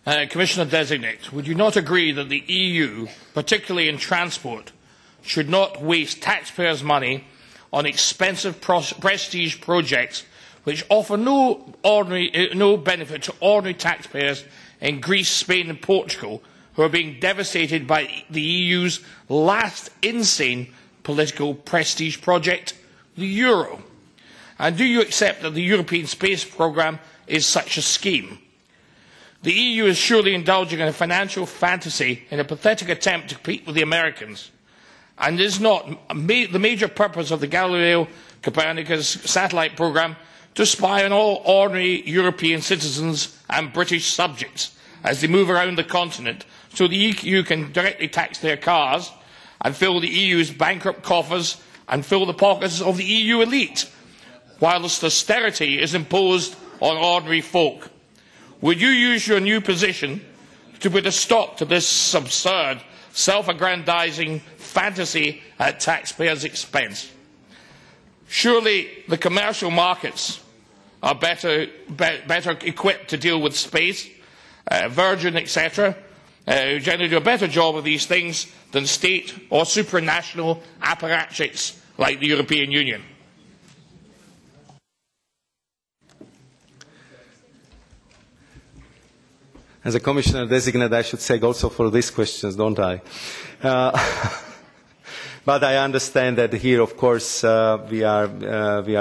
Commissioner-designate, would you not agree that the EU, particularly in transport, should not waste taxpayers' money on expensive prestige projects which offer no benefit to ordinary taxpayers in Greece, Spain and Portugal, who are being devastated by the EU's last insane political prestige project, the euro? And do you accept that the European Space Programme is such a scheme? The EU is surely indulging in a financial fantasy in a pathetic attempt to compete with the Americans, and is not the major purpose of the Galileo Copernicus satellite programme to spy on all ordinary European citizens and British subjects as they move around the continent, so the EU can directly tax their cars and fill the EU's bankrupt coffers and fill the pockets of the EU elite, whilst austerity is imposed on ordinary folk? Would you use your new position to put a stop to this absurd, self-aggrandizing fantasy at taxpayers' expense? Surely the commercial markets are better equipped to deal with space, Virgin, etc., who generally do a better job of these things than state or supranational apparatchiks like the European Union. As a Commissioner-designate, I should say also for these questions, don't I? But I understand that here, of course, we are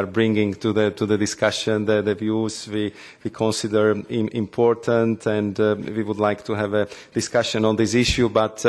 bringing to the discussion the views we consider important, and we would like to have a discussion on this issue. But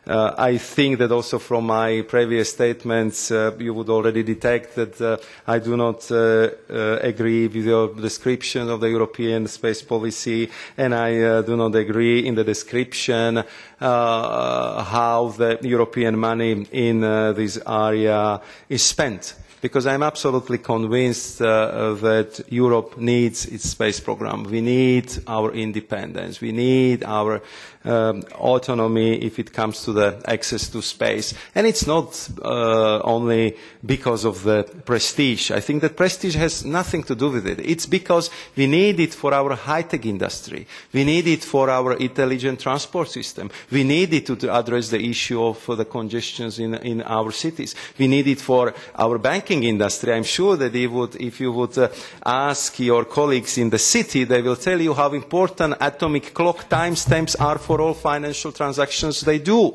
I think that also from my previous statements, you would already detect that I do not agree with your description of the European space policy, and I do not agree in the description how the European money in this area is spent. Because I am absolutely convinced that Europe needs its space program. We need our independence. We need our autonomy if it comes to the access to space. And it's not only because of the prestige. I think that prestige has nothing to do with it. It's because we need it for our high-tech industry. We need it for our intelligent transport system. We need it to address the issue of the congestions in our cities. We need it for our banking industry. I'm sure that if you would ask your colleagues in the city, they will tell you how important atomic clock timestamps are for all financial transactions they do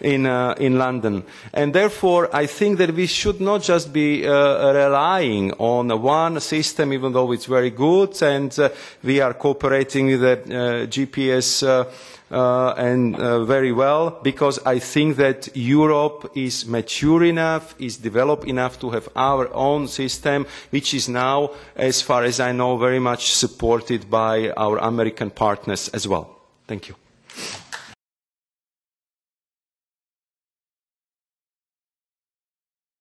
in London. And therefore, I think that we should not just be relying on one system, even though it's very good, and we are cooperating with the GPS very well, because I think that Europe is mature enough, is developed enough to have our own system, which is now, as far as I know, very much supported by our American partners as well. Thank you.